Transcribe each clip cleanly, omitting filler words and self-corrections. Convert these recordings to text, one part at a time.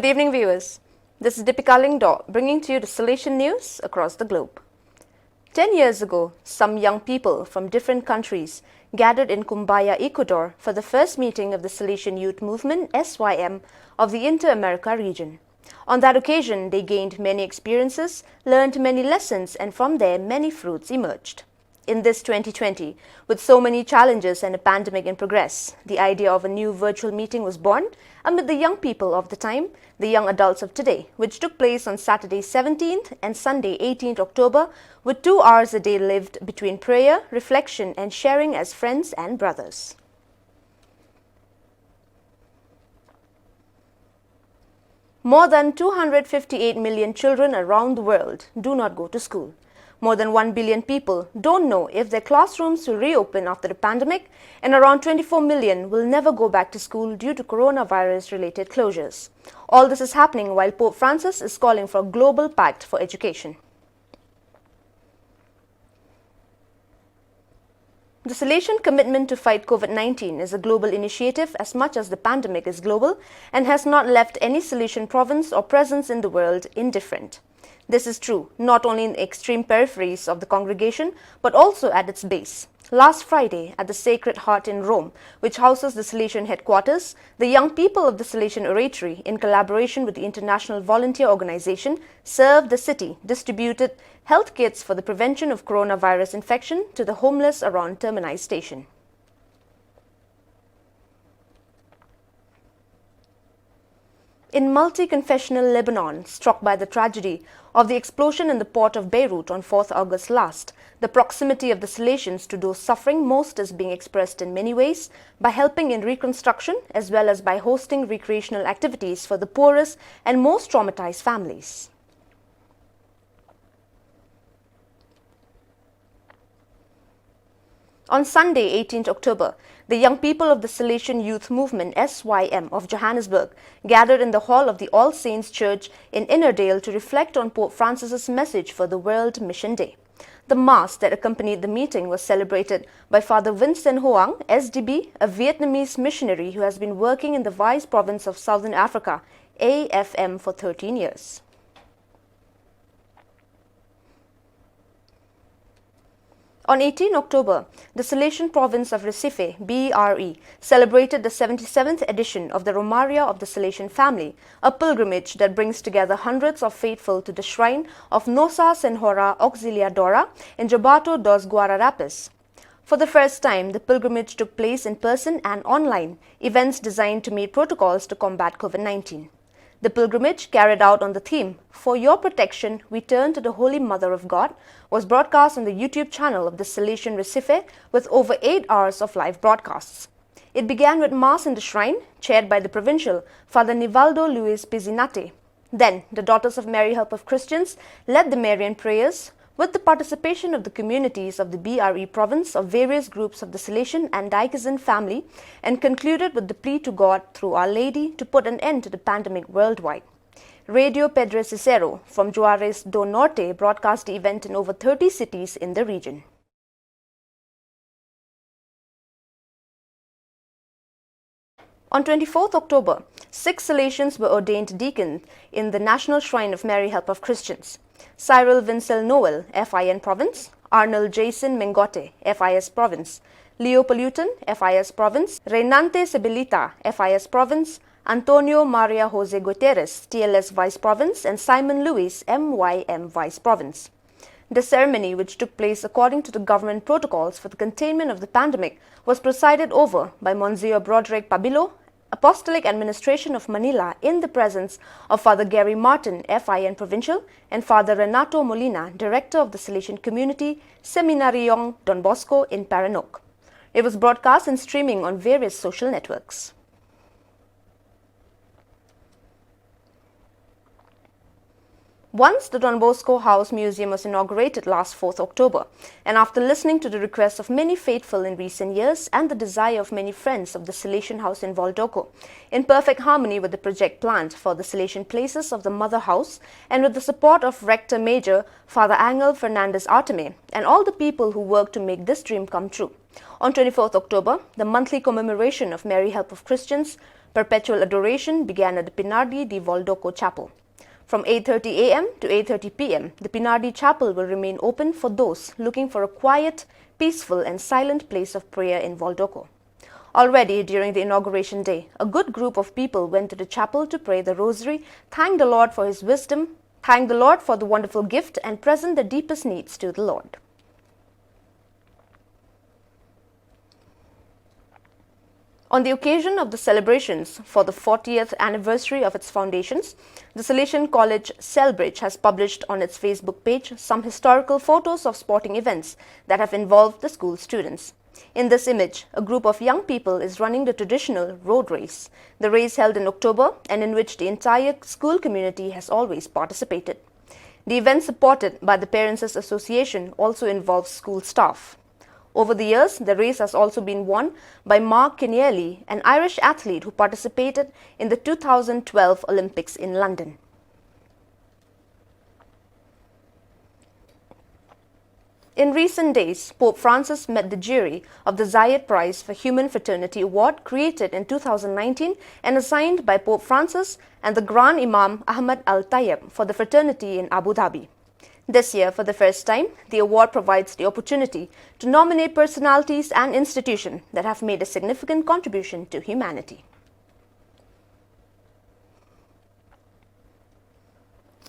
Good evening, viewers. This is Deepika Lingdo bringing to you the Salesian news across the globe. 10 years ago, some young people from different countries gathered in Cumbaya, Ecuador for the first meeting of the Salesian Youth Movement (SYM) of the Inter-America region. On that occasion, they gained many experiences, learned many lessons, and from there many fruits emerged. In this 2020, with so many challenges and a pandemic in progress, the idea of a new virtual meeting was born amid the young people of the time, the young adults of today, which took place on Saturday 17th and Sunday 18th October, with 2 hours a day lived between prayer, reflection, and sharing as friends and brothers. More than 258 million children around the world do not go to school. More than 1 billion people don't know if their classrooms will reopen after the pandemic, and around 24 million will never go back to school due to coronavirus-related closures. All this is happening while Pope Francis is calling for a global pact for education. The Salesian commitment to fight COVID-19 is a global initiative as much as the pandemic is global and has not left any Salesian province or presence in the world indifferent. This is true not only in the extreme peripheries of the congregation but also at its base. Last Friday, at the Sacred Heart in Rome, which houses the Salesian headquarters, the young people of the Salesian Oratory, in collaboration with the International Volunteer Organization, served the city, distributed health kits for the prevention of coronavirus infection to the homeless around Termini Station. In multi-confessional Lebanon, struck by the tragedy of the explosion in the port of Beirut on 4th August last, the proximity of the Salesians to those suffering most is being expressed in many ways, by helping in reconstruction as well as by hosting recreational activities for the poorest and most traumatized families. On Sunday, 18th October, the young people of the Salesian Youth Movement (SYM) of Johannesburg gathered in the hall of the All Saints Church in Innerdale to reflect on Pope Francis's message for the World Mission Day. The Mass that accompanied the meeting was celebrated by Father Vincent Hoang, SDB, a Vietnamese missionary who has been working in the Vice Province of Southern Africa, AFM, for 13 years. On 18 October, the Salesian province of Recife, BRE, celebrated the 77th edition of the Romaria of the Salesian family, a pilgrimage that brings together hundreds of faithful to the shrine of Nossa Senhora Auxiliadora in Jabato dos Guararapes. For the first time, the pilgrimage took place in person and online, events designed to meet protocols to combat COVID-19. The pilgrimage, carried out on the theme, "For Your Protection, We Turn to the Holy Mother of God," was broadcast on the YouTube channel of the Salesian Recife with over 8 hours of live broadcasts. It began with Mass in the shrine, chaired by the provincial, Father Nivaldo Luis Pizinate. Then, the Daughters of Mary Help of Christians led the Marian prayers, with the participation of the communities of the BRE province of various groups of the Salesian and Diocesan family, and concluded with the plea to God through Our Lady to put an end to the pandemic worldwide. Radio Pedro Cicero from Juarez do Norte broadcast the event in over 30 cities in the region. On 24th October, 6 Salesians were ordained deacons in the National Shrine of Mary Help of Christians. Cyril Vincel Noel, FIN Province; Arnold Jason Mengote, FIS Province; Leo Palutan, FIS Province; Reynante Sibilita, FIS Province; Antonio Maria Jose Guterres, TLS Vice Province; and Simon Luis, MYM Vice Province. The ceremony, which took place according to the government protocols for the containment of the pandemic, was presided over by Monsieur Broderick Pabilo, Apostolic Administration of Manila, in the presence of Father Gary Martin, FIN Provincial, and Father Renato Molina, Director of the Salesian Community, Seminariong Don Bosco in Paranoque. It was broadcast and streaming on various social networks. Once the Don Bosco House Museum was inaugurated last 4th October, and after listening to the requests of many faithful in recent years and the desire of many friends of the Salesian House in Voldoko, in perfect harmony with the project planned for the Salesian places of the Mother House and with the support of Rector Major Father Angel Fernandez Arteme and all the people who work to make this dream come true. On 24th October, the monthly commemoration of Mary Help of Christians, Perpetual Adoration began at the Pinardi di Voldoko Chapel. From 8:30 a.m. to 8:30 p.m., the Pinardi Chapel will remain open for those looking for a quiet, peaceful and silent place of prayer in Voldoko. Already during the inauguration day, a good group of people went to the chapel to pray the rosary, thank the Lord for His wisdom, thank the Lord for the wonderful gift and present their deepest needs to the Lord. On the occasion of the celebrations for the 40th anniversary of its foundations, the Salesian College Selbridge has published on its Facebook page some historical photos of sporting events that have involved the school students. In this image, a group of young people is running the traditional road race, the race held in October and in which the entire school community has always participated. The event supported by the Parents' Association also involves school staff. Over the years, the race has also been won by Mark Keneally, an Irish athlete who participated in the 2012 Olympics in London. In recent days, Pope Francis met the jury of the Zayed Prize for Human Fraternity Award created in 2019 and assigned by Pope Francis and the Grand Imam Ahmad Al-Tayyib for the fraternity in Abu Dhabi. This year, for the first time, the award provides the opportunity to nominate personalities and institutions that have made a significant contribution to humanity.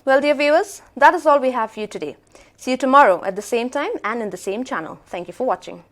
Well, dear viewers, that is all we have for you today. See you tomorrow at the same time and in the same channel. Thank you for watching.